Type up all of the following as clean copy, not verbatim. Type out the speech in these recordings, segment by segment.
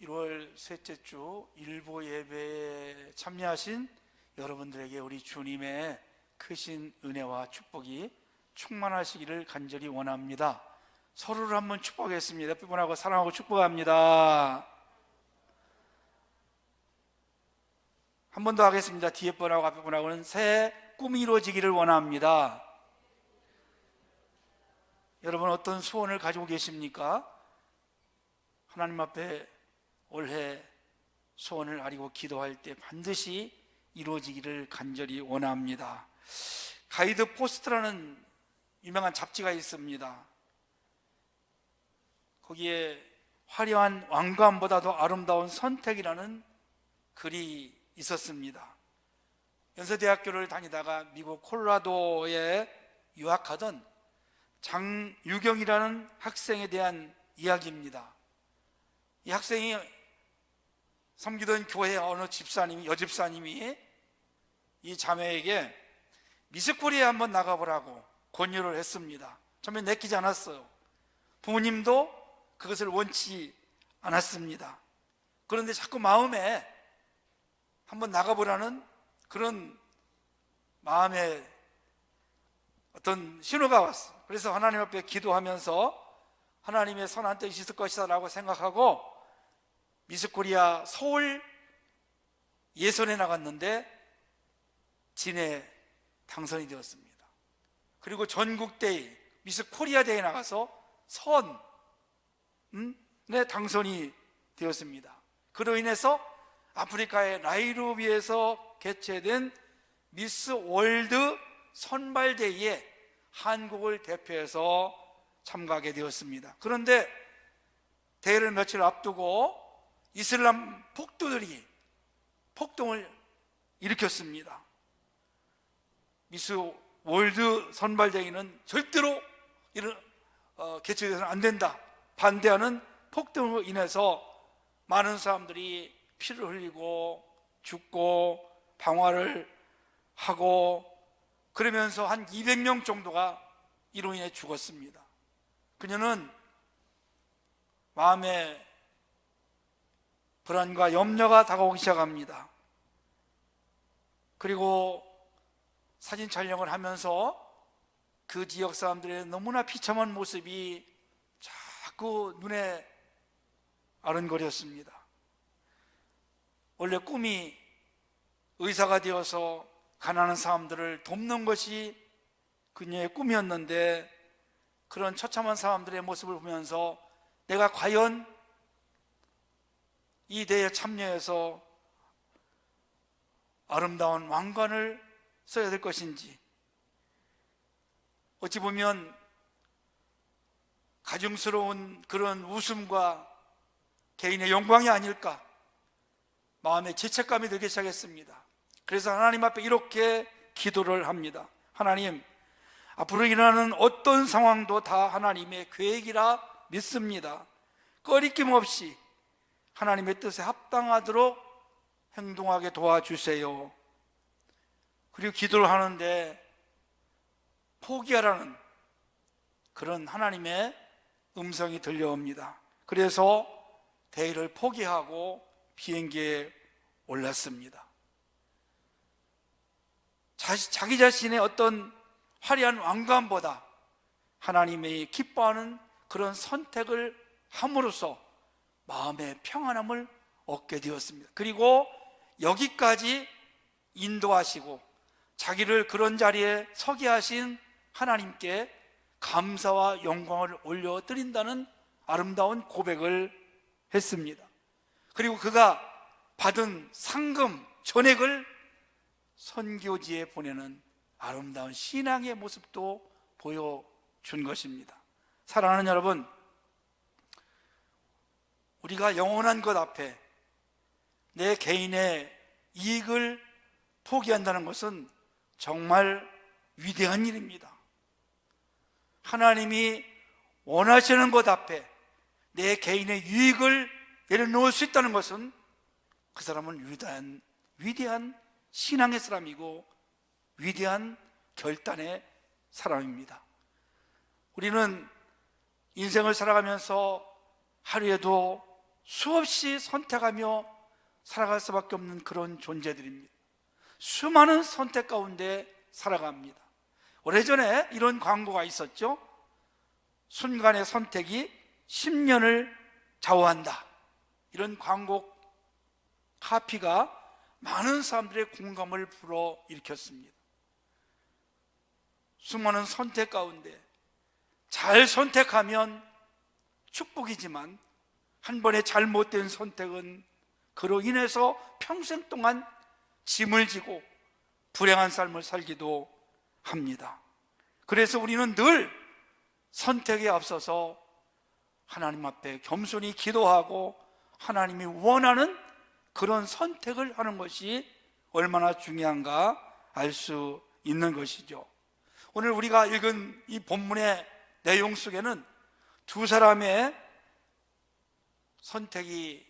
1월 셋째 주 일부 예배에 참여하신 여러분들에게 우리 주님의 크신 은혜와 축복이 충만하시기를 간절히 원합니다. 서로를 한번 축복하겠습니다. 옆에 분하고 사랑하고 축복합니다. 한 번 더 하겠습니다. 뒤에 분하고 앞에 분하고는 새해 꿈이 이루어지기를 원합니다. 여러분, 어떤 소원을 가지고 계십니까? 하나님 앞에 올해 소원을 아리고 기도할 때 반드시 이루어지기를 간절히 원합니다. 가이드 포스트라는 유명한 잡지가 있습니다. 거기에 화려한 왕관보다도 아름다운 선택이라는 글이 있었습니다. 연세대학교를 다니다가 미국 콜로라도에 유학하던 장유경이라는 학생에 대한 이야기입니다. 이 학생이 섬기던 교회 어느 집사님이, 여집사님이 이 자매에게 미스코리아에 한번 나가보라고 권유를 했습니다. 처음에 내키지 않았어요. 부모님도 그것을 원치 않았습니다. 그런데 자꾸 마음에 한번 나가보라는 그런 마음의 어떤 신호가 왔어요. 그래서 하나님 앞에 기도하면서 하나님의 선한 뜻이 있을 것이다 라고 생각하고 미스코리아 서울 예선에 나갔는데 진에 당선이 되었습니다. 그리고 전국대회 미스코리아 대회에 나가서 선에 당선이 되었습니다. 그로 인해서 아프리카의 나이로비에서 개최된 미스 월드 선발대회에 한국을 대표해서 참가하게 되었습니다. 그런데 대회를 며칠 앞두고 이슬람 폭도들이 폭동을 일으켰습니다. 미스 월드 선발대회는 절대로 개최돼서는 안 된다 반대하는 폭동으로 인해서 많은 사람들이 피를 흘리고 죽고 방화를 하고 그러면서 한 200명 정도가 이로 인해 죽었습니다. 그녀는 마음에 불안과 염려가 다가오기 시작합니다. 그리고 사진 촬영을 하면서 그 지역 사람들의 너무나 비참한 모습이 자꾸 눈에 아른거렸습니다. 원래 꿈이 의사가 되어서 가난한 사람들을 돕는 것이 그녀의 꿈이었는데 그런 처참한 사람들의 모습을 보면서 내가 과연 이 대회에 참여해서 아름다운 왕관을 써야 될 것인지, 어찌 보면 가증스러운 그런 웃음과 개인의 영광이 아닐까 마음에 죄책감이 들기 시작했습니다. 그래서 하나님 앞에 이렇게 기도를 합니다. 하나님, 앞으로 일어나는 어떤 상황도 다 하나님의 계획이라 믿습니다. 꺼리낌 없이 하나님의 뜻에 합당하도록 행동하게 도와주세요. 그리고 기도를 하는데 포기하라는 그런 하나님의 음성이 들려옵니다. 그래서 대회를 포기하고 비행기에 올랐습니다. 자기 자신의 어떤 화려한 왕관보다 하나님의 기뻐하는 그런 선택을 함으로써 마음의 평안함을 얻게 되었습니다. 그리고 여기까지 인도하시고 자기를 그런 자리에 서게 하신 하나님께 감사와 영광을 올려드린다는 아름다운 고백을 했습니다. 그리고 그가 받은 상금, 전액을 선교지에 보내는 아름다운 신앙의 모습도 보여준 것입니다. 사랑하는 여러분, 우리가 영원한 것 앞에 내 개인의 이익을 포기한다는 것은 정말 위대한 일입니다. 하나님이 원하시는 것 앞에 내 개인의 유익을 내려놓을 수 있다는 것은 그 사람은 위대한 신앙의 사람이고 위대한 결단의 사람입니다. 우리는 인생을 살아가면서 하루에도 수없이 선택하며 살아갈 수밖에 없는 그런 존재들입니다. 수많은 선택 가운데 살아갑니다. 오래전에 이런 광고가 있었죠. 순간의 선택이 10년을 좌우한다. 이런 광고 카피가 많은 사람들의 공감을 불어일으켰습니다. 수많은 선택 가운데 잘 선택하면 축복이지만 한 번의 잘못된 선택은 그로 인해서 평생 동안 짐을 지고 불행한 삶을 살기도 합니다. 그래서 우리는 늘 선택에 앞서서 하나님 앞에 겸손히 기도하고 하나님이 원하는 그런 선택을 하는 것이 얼마나 중요한가 알 수 있는 것이죠. 오늘 우리가 읽은 이 본문의 내용 속에는 두 사람의 선택이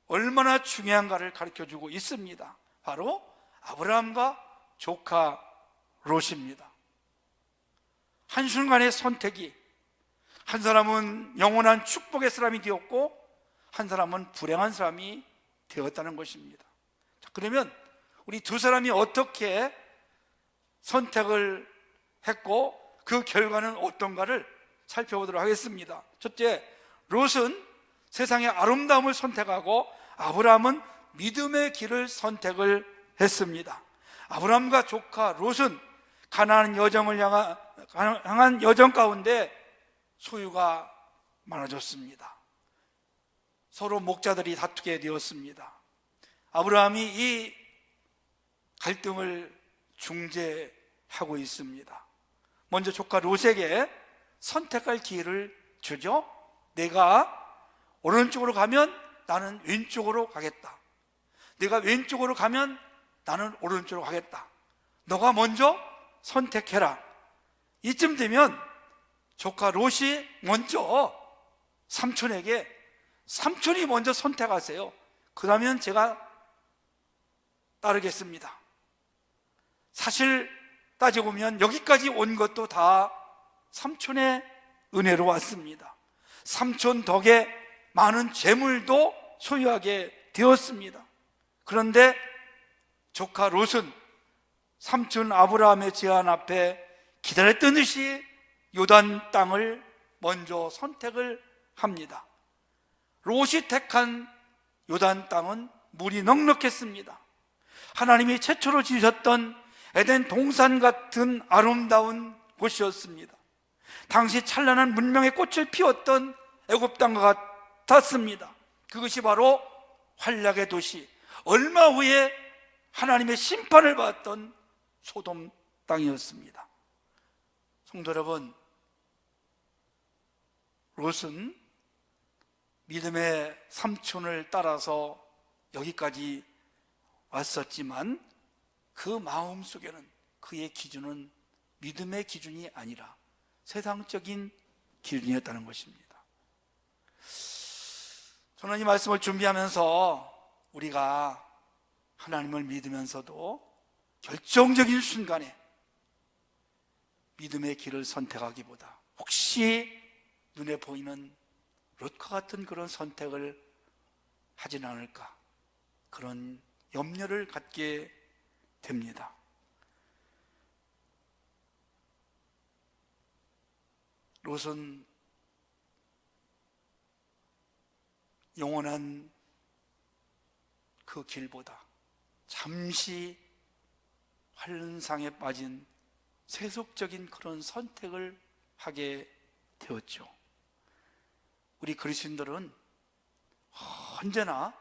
얼마나 중요한가를 가르쳐주고 있습니다. 바로 아브라함과 조카 롯입니다. 한순간의 선택이 한 사람은 영원한 축복의 사람이 되었고 한 사람은 불행한 사람이 되었다는 것입니다. 자, 그러면 우리 두 사람이 어떻게 선택을 했고 그 결과는 어떤가를 살펴보도록 하겠습니다. 첫째, 롯은 세상의 아름다움을 선택하고 아브라함은 믿음의 길을 선택을 했습니다. 아브라함과 조카 롯은 가나안 여정을 향한 여정 가운데 소유가 많아졌습니다. 서로 목자들이 다투게 되었습니다. 아브라함이 이 갈등을 중재하고 있습니다. 먼저 조카 롯에게 선택할 기회를 주죠. 내가 오른쪽으로 가면 나는 왼쪽으로 가겠다. 내가 왼쪽으로 가면 나는 오른쪽으로 가겠다. 너가 먼저 선택해라. 이쯤 되면 조카 롯이 먼저 삼촌이 먼저 선택하세요. 그러면 제가 따르겠습니다. 사실 따지고 보면 여기까지 온 것도 다 삼촌의 은혜로 왔습니다. 삼촌 덕에 많은 재물도 소유하게 되었습니다. 그런데 조카 롯은 삼촌 아브라함의 제안 앞에 기다렸던 듯이 요단 땅을 먼저 선택을 합니다. 롯이 택한 요단 땅은 물이 넉넉했습니다. 하나님이 최초로 지으셨던 에덴 동산 같은 아름다운 곳이었습니다. 당시 찬란한 문명의 꽃을 피웠던 애굽 땅과 같았습니다. 그것이 바로 활락의 도시, 얼마 후에 하나님의 심판을 받았던 소돔 땅이었습니다. 성도 여러분, 롯은 믿음의 삼촌을 따라서 여기까지 왔었지만 그 마음 속에는 그의 기준은 믿음의 기준이 아니라 세상적인 기준이었다는 것입니다. 저는 이 말씀을 준비하면서 우리가 하나님을 믿으면서도 결정적인 순간에 믿음의 길을 선택하기보다 혹시 눈에 보이는 롯과 같은 그런 선택을 하진 않을까, 그런 염려를 갖게 됩니다. 롯은 영원한 그 길보다 잠시 환상에 빠진 세속적인 그런 선택을 하게 되었죠. 우리 그리스도인들은 언제나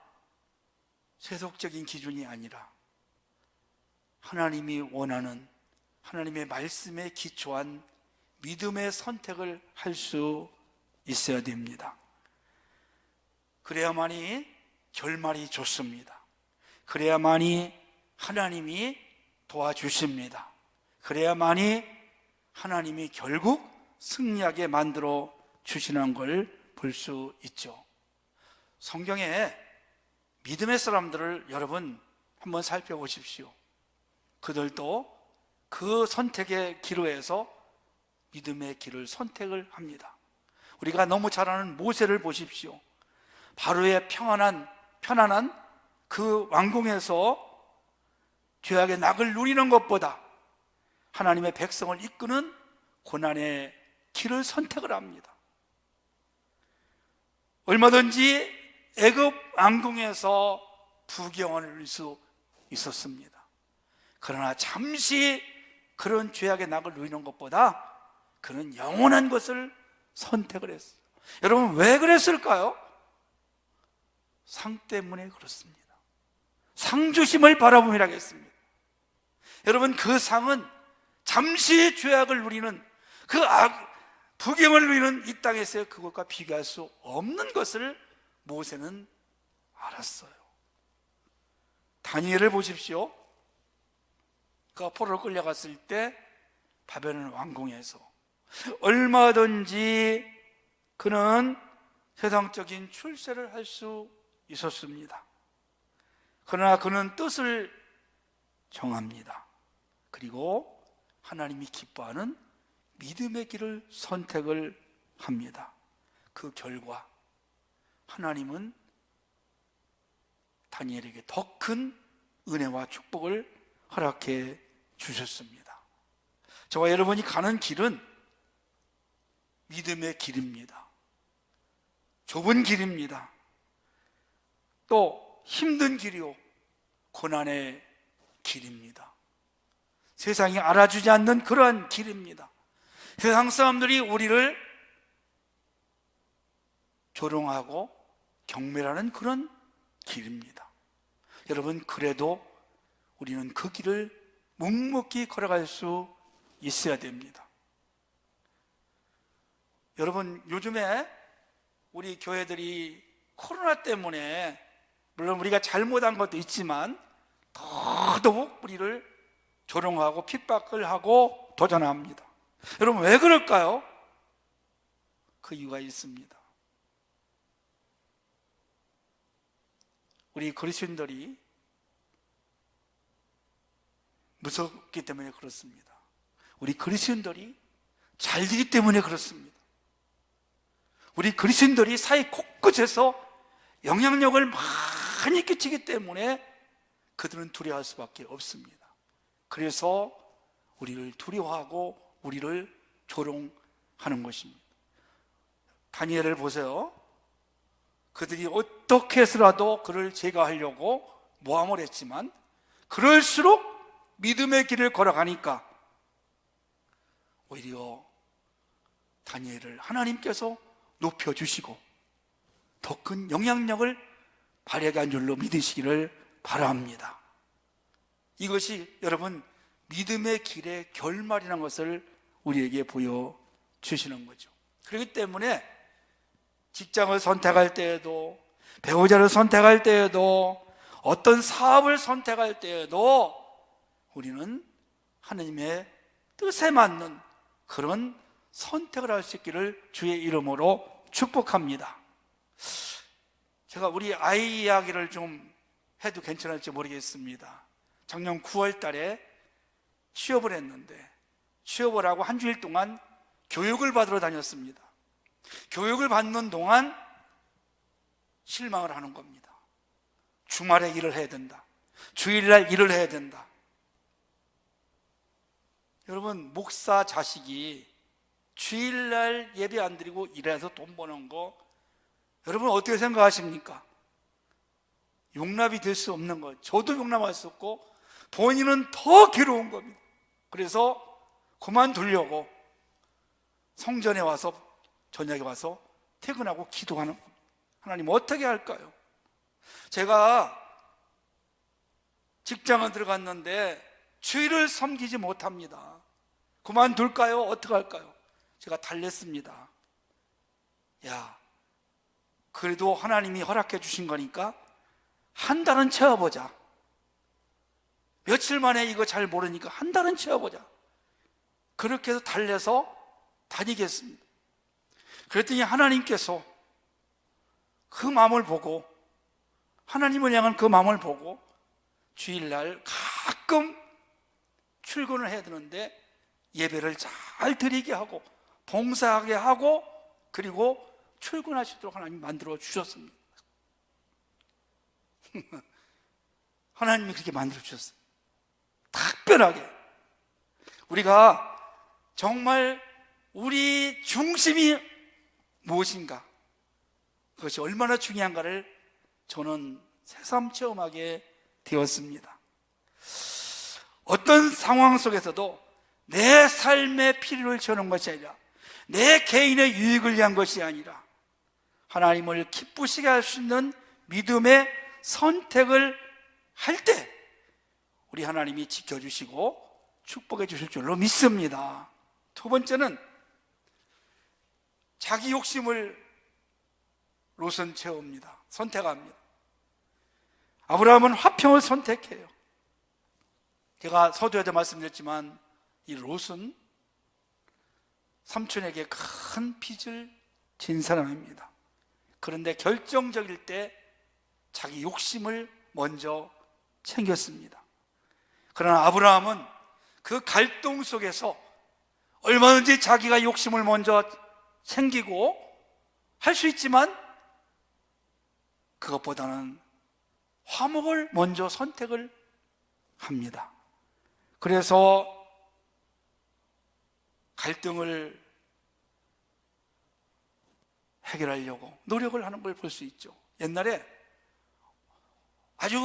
세속적인 기준이 아니라 하나님이 원하는 하나님의 말씀에 기초한 믿음의 선택을 할 수 있어야 됩니다. 그래야만이 결말이 좋습니다. 그래야만이 하나님이 도와주십니다. 그래야만이 하나님이 결국 승리하게 만들어 주시는 걸 볼 수 있죠. 성경에 믿음의 사람들을 여러분 한번 살펴보십시오. 그들도 그 선택의 기로에서 믿음의 길을 선택을 합니다. 우리가 너무 잘 아는 모세를 보십시오. 바로의 편안한 그 왕궁에서 죄악의 낙을 누리는 것보다 하나님의 백성을 이끄는 고난의 길을 선택을 합니다. 얼마든지 애굽 왕궁에서 부귀영화를 누릴 수 있었습니다. 그러나 잠시 그런 죄악의 낙을 누리는 것보다 그는 영원한 것을 선택을 했어요. 여러분, 왜 그랬을까요? 상 때문에 그렇습니다. 상 주심을 바라봄이라고 했습니다. 여러분, 그 상은 잠시 죄악을 누리는 그 부귀영화를 누리는 이 땅에서 그것과 비교할 수 없는 것을 모세는 알았어요. 다니엘을 보십시오. 그가 포로로 끌려갔을 때 바벨론 왕궁에서 얼마든지 그는 세상적인 출세를 할 수 있었습니다. 그러나 그는 뜻을 정합니다. 그리고 하나님이 기뻐하는 믿음의 길을 선택을 합니다. 그 결과 하나님은 다니엘에게 더 큰 은혜와 축복을 허락해 주셨습니다. 저와 여러분이 가는 길은 믿음의 길입니다. 좁은 길입니다. 또 힘든 길이요, 고난의 길입니다. 세상이 알아주지 않는 그러한 길입니다. 세상 사람들이 우리를 조롱하고 경멸하는 그런 길입니다. 여러분, 그래도 우리는 그 길을 묵묵히 걸어갈 수 있어야 됩니다. 여러분, 요즘에 우리 교회들이 코로나 때문에 물론 우리가 잘못한 것도 있지만 더더욱 우리를 조롱하고 핍박을 하고 도전합니다. 여러분, 왜 그럴까요? 그 이유가 있습니다. 우리 그리스도인들이 무섭기 때문에 그렇습니다. 우리 그리스도인들이 잘되기 때문에 그렇습니다. 우리 그리스도인들이 사회 곳곳에서 영향력을 많이 끼치기 때문에 그들은 두려워할 수밖에 없습니다. 그래서 우리를 두려워하고 우리를 조롱하는 것입니다. 다니엘을 보세요. 그들이 어떻게 해서라도 그를 제거하려고 모함을 했지만 그럴수록 믿음의 길을 걸어가니까 오히려 다니엘을 하나님께서 높여주시고 더 큰 영향력을 발휘하게 한 줄로 믿으시기를 바랍니다. 이것이 여러분 믿음의 길의 결말이라는 것을 우리에게 보여주시는 거죠. 그렇기 때문에 직장을 선택할 때에도, 배우자를 선택할 때에도, 어떤 사업을 선택할 때에도 우리는 하나님의 뜻에 맞는 그런 선택을 할 수 있기를 주의 이름으로 축복합니다. 제가 우리 아이 이야기를 좀 해도 괜찮을지 모르겠습니다. 작년 9월 달에 취업을 했는데 취업을 하고 한 주일 동안 교육을 받으러 다녔습니다. 교육을 받는 동안 실망을 하는 겁니다. 주말에 일을 해야 된다. 주일날 일을 해야 된다. 여러분, 목사 자식이 주일날 예배 안 드리고 일해서 돈 버는 거 여러분 어떻게 생각하십니까? 용납이 될 수 없는 것. 저도 용납할 수 없고 본인은 더 괴로운 겁니다. 그래서 그만두려고 성전에 와서 저녁에 와서 퇴근하고 기도하는 겁니다. 하나님 어떻게 할까요? 제가 직장을 들어갔는데 주일을 섬기지 못합니다. 그만둘까요? 어떻게 할까요? 제가 달랬습니다. 야, 그래도 하나님이 허락해 주신 거니까 한 달은 채워보자. 며칠 만에 이거 잘 모르니까 한 달은 채워보자. 그렇게 해서 달래서 다니겠습니다. 그랬더니 하나님께서 그 마음을 보고, 하나님을 향한 그 마음을 보고 주일날 가끔 출근을 해야 되는데 예배를 잘 드리게 하고 봉사하게 하고 그리고 출근하시도록 하나님 만들어 주셨습니다. 하나님이 그렇게 만들어 주셨어요. 특별하게. 우리가 정말 우리 중심이 무엇인가, 그것이 얼마나 중요한가를 저는 새삼 체험하게 되었습니다. 어떤 상황 속에서도 내 삶의 필요를 채우는 것이 아니라, 내 개인의 유익을 위한 것이 아니라 하나님을 기쁘시게 할 수 있는 믿음의 선택을 할 때 우리 하나님이 지켜주시고 축복해 주실 줄로 믿습니다. 두 번째는 자기 욕심을 롯은 채웁니다. 선택합니다. 아브라함은 화평을 선택해요. 제가 서두에도 말씀드렸지만 이 롯은 삼촌에게 큰 빚을 진 사람입니다. 그런데 결정적일 때 자기 욕심을 먼저 챙겼습니다. 그러나 아브라함은 그 갈등 속에서 얼마든지 자기가 욕심을 먼저 챙기고 할 수 있지만 그것보다는 화목을 먼저 선택을 합니다. 그래서 갈등을 해결하려고 노력을 하는 걸 볼 수 있죠. 옛날에 아주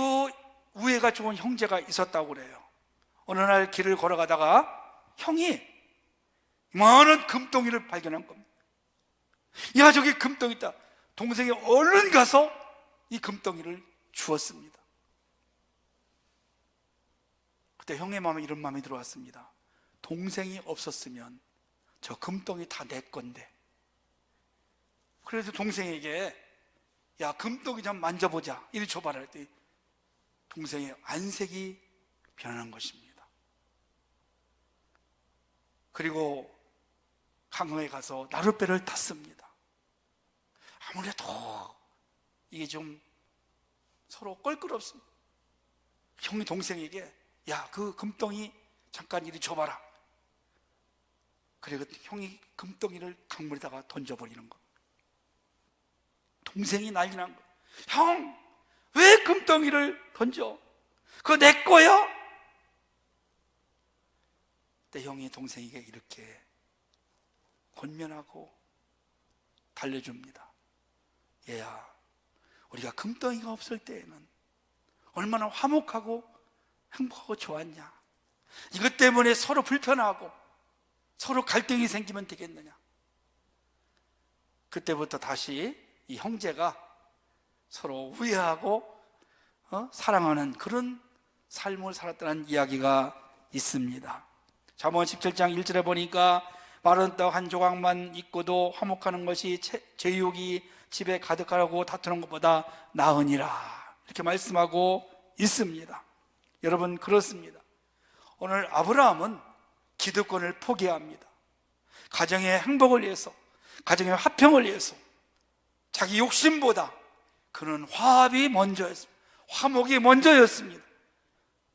우애가 좋은 형제가 있었다고 그래요. 어느 날 길을 걸어가다가 형이 많은 금덩이를 발견한 겁니다. 야, 저기 금덩이 있다. 동생이 얼른 가서 이 금덩이를 주었습니다. 그때 형의 마음에 이런 마음이 들어왔습니다. 동생이 없었으면 저 금덩이 다 내 건데. 그래서 동생에게 야, 금덩이 좀 만져보자, 이리 줘봐라 했더니 동생의 안색이 변한 것입니다. 그리고 강릉에 가서 나룻배를 탔습니다. 아무래도 이게 좀 서로 껄끄럽습니다. 형이 동생에게 야, 그 금덩이 잠깐 이리 줘봐라. 그리고 형이 금덩이를 강물에다가 던져버리는 거. 동생이 난리 난 거. 형, 왜 금덩이를 던져? 그거 내 거야? 그때 형이 동생에게 이렇게 권면하고 달래줍니다. 얘야, 우리가 금덩이가 없을 때에는 얼마나 화목하고 행복하고 좋았냐. 이것 때문에 서로 불편하고 서로 갈등이 생기면 되겠느냐. 그때부터 다시 이 형제가 서로 우애하고 사랑하는 그런 삶을 살았다는 이야기가 있습니다. 잠언 17장 1절에 보니까 마른 떡 한 조각만 있고도 화목하는 것이 제육이 집에 가득하고 다투는 것보다 나으니라, 이렇게 말씀하고 있습니다. 여러분, 그렇습니다. 오늘 아브라함은 기득권을 포기합니다. 가정의 행복을 위해서, 가정의 화평을 위해서 자기 욕심보다 그는 화합이 먼저였습니다. 화목이 먼저였습니다.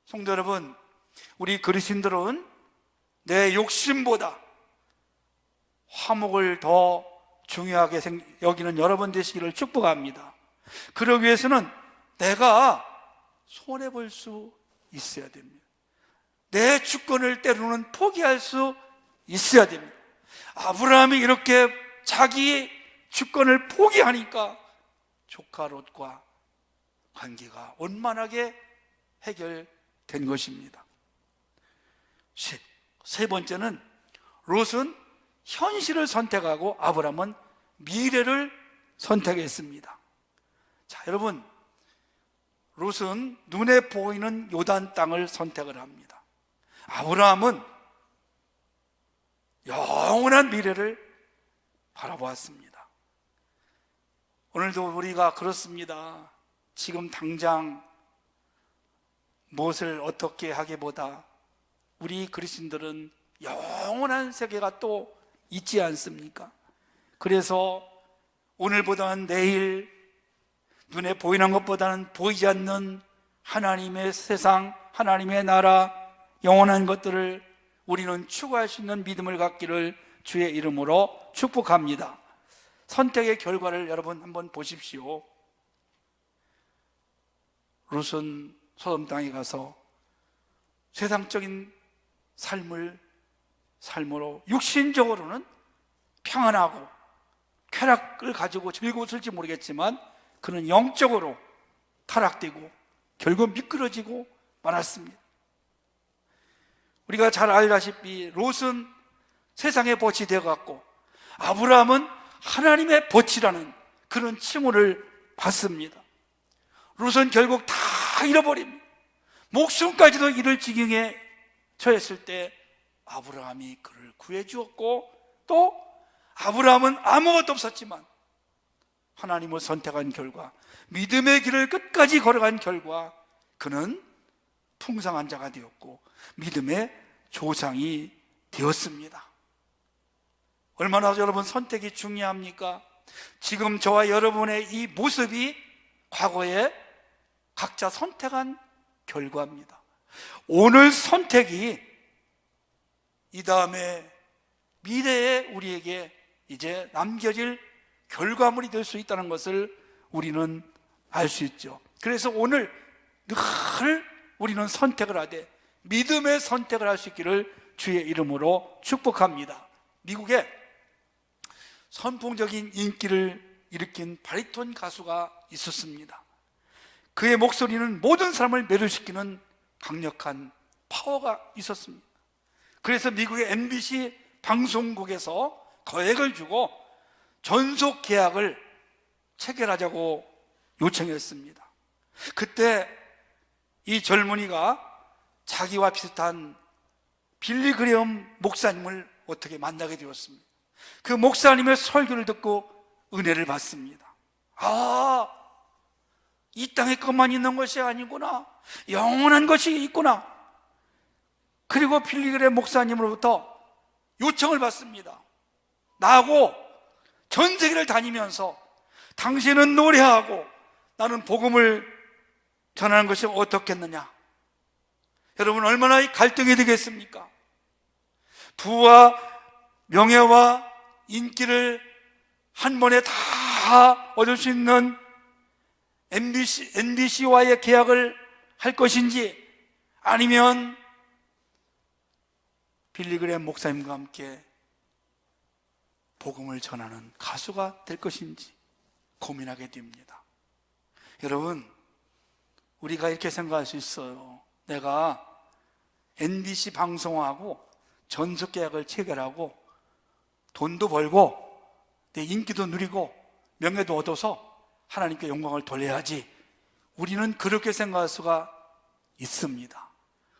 성도 여러분, 우리 그리스도인들은 내 욕심보다 화목을 더 중요하게 여기는 여러분 되시기를 축복합니다. 그러기 위해서는 내가 손해볼 수 있어야 됩니다. 내 주권을 때로는 포기할 수 있어야 됩니다. 아브라함이 이렇게 자기 주권을 포기하니까 조카 롯과 관계가 원만하게 해결된 것입니다. 세 번째는 롯은 현실을 선택하고 아브라함은 미래를 선택했습니다. 자, 여러분, 롯은 눈에 보이는 요단 땅을 선택을 합니다. 아브라함은 영원한 미래를 바라보았습니다. 오늘도 우리가 그렇습니다. 지금 당장 무엇을 어떻게 하기보다 우리 그리스도인들은 영원한 세계가 또 있지 않습니까? 그래서 오늘보다는 내일, 눈에 보이는 것보다는 보이지 않는 하나님의 세상, 하나님의 나라, 영원한 것들을 우리는 추구할 수 있는 믿음을 갖기를 주의 이름으로 축복합니다. 선택의 결과를 여러분 한번 보십시오. 롯은 소돔 땅에 가서 세상적인 삶으로 육신적으로는 평안하고 쾌락을 가지고 즐거웠을지 모르겠지만 그는 영적으로 타락되고 결국 미끄러지고 말았습니다. 우리가 잘 알다시피 롯은 세상의 벗이 되어갔고 아브라함은 하나님의 벗이라는 그런 칭호를 받습니다. 롯은 결국 다 잃어버립니다. 목숨까지도 잃을 지경에 처했을 때 아브라함이 그를 구해주었고, 또 아브라함은 아무것도 없었지만 하나님을 선택한 결과, 믿음의 길을 끝까지 걸어간 결과 그는 풍성한 자가 되었고 믿음의 조상이 되었습니다. 얼마나 여러분 선택이 중요합니까? 지금 저와 여러분의 이 모습이 과거에 각자 선택한 결과입니다. 오늘 선택이 이 다음에 미래에 우리에게 이제 남겨질 결과물이 될 수 있다는 것을 우리는 알 수 있죠. 그래서 오늘 늘 우리는 선택을 하되 믿음의 선택을 할 수 있기를 주의 이름으로 축복합니다. 미국에 선풍적인 인기를 일으킨 바리톤 가수가 있었습니다. 그의 목소리는 모든 사람을 매료시키는 강력한 파워가 있었습니다. 그래서 미국의 MBC 방송국에서 거액을 주고 전속 계약을 체결하자고 요청했습니다. 그때 이 젊은이가 자기와 비슷한 빌리 그레엄 목사님을 어떻게 만나게 되었습니다. 그 목사님의 설교를 듣고 은혜를 받습니다. 아, 이 땅에 것만 있는 것이 아니구나, 영원한 것이 있구나. 그리고 빌리 그레엄 목사님으로부터 요청을 받습니다. 나하고 전 세계를 다니면서 당신은 노래하고 나는 복음을 전하는 것이 어떻겠느냐. 여러분, 얼마나 갈등이 되겠습니까? 부와 명예와 인기를 한 번에 다 얻을 수 있는 NBC와의 계약을 할 것인지, 아니면 빌리 그레엄 목사님과 함께 복음을 전하는 가수가 될 것인지 고민하게 됩니다. 여러분, 우리가 이렇게 생각할 수 있어요. 내가 NBC 방송하고 전속 계약을 체결하고 돈도 벌고 내 인기도 누리고 명예도 얻어서 하나님께 영광을 돌려야지. 우리는 그렇게 생각할 수가 있습니다.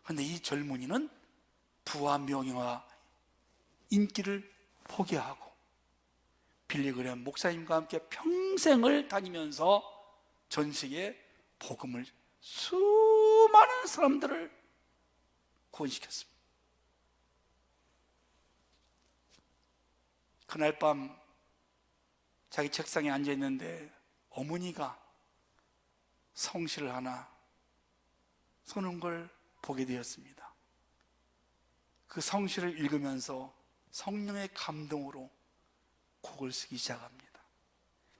그런데 이 젊은이는 부와 명예와 인기를 포기하고 빌리 그레엄 목사님과 함께 평생을 다니면서 전 세계에 복음을, 수많은 사람들을 구원시켰습니다. 그날 밤 자기 책상에 앉아 있는데 어머니가 성시를 하나 서는 걸 보게 되었습니다. 그 성시를 읽으면서 성령의 감동으로 곡을 쓰기 시작합니다.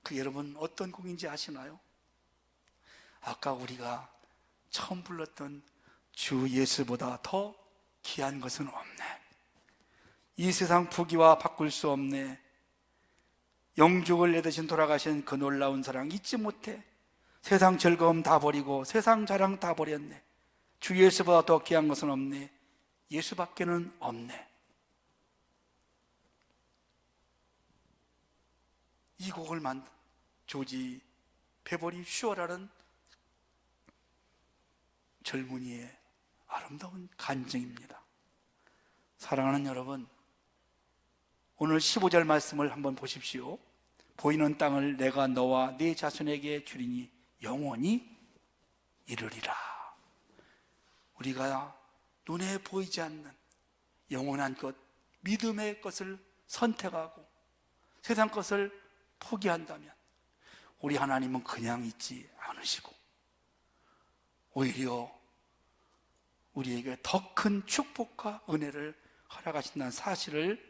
그 여러분 어떤 곡인지 아시나요? 아까 우리가 처음 불렀던 주 예수보다 더 귀한 것은 없네. 이 세상 부귀와 바꿀 수 없네. 영죽을 내대신 돌아가신 그 놀라운 사랑 잊지 못해. 세상 즐거움 다 버리고 세상 자랑 다 버렸네. 주 예수보다 더 귀한 것은 없네. 예수밖에는 없네. 이 곡을 만든 조지 베버리 슈어라는 젊은이의 아름다운 간증입니다. 사랑하는 여러분, 오늘 15절 말씀을 한번 보십시오. 보이는 땅을 내가 너와 네 자손에게 주리니 영원히 이르리라. 우리가 눈에 보이지 않는 영원한 것, 믿음의 것을 선택하고 세상 것을 포기한다면 우리 하나님은 그냥 있지 않으시고 오히려 우리에게 더 큰 축복과 은혜를 허락하신다는 사실을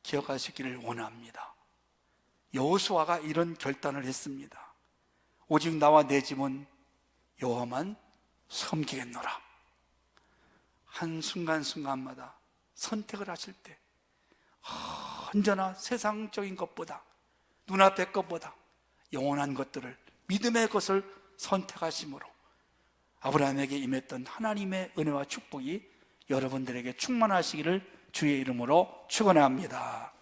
기억하시기를 원합니다. 여호수아가 이런 결단을 했습니다. 오직 나와 내 집은 여호와만 섬기겠노라. 한 순간순간마다 선택을 하실 때 언제나 세상적인 것보다, 눈앞의 것보다 영원한 것들을, 믿음의 것을 선택하심으로 아브라함에게 임했던 하나님의 은혜와 축복이 여러분들에게 충만하시기를 주의 이름으로 축원합니다.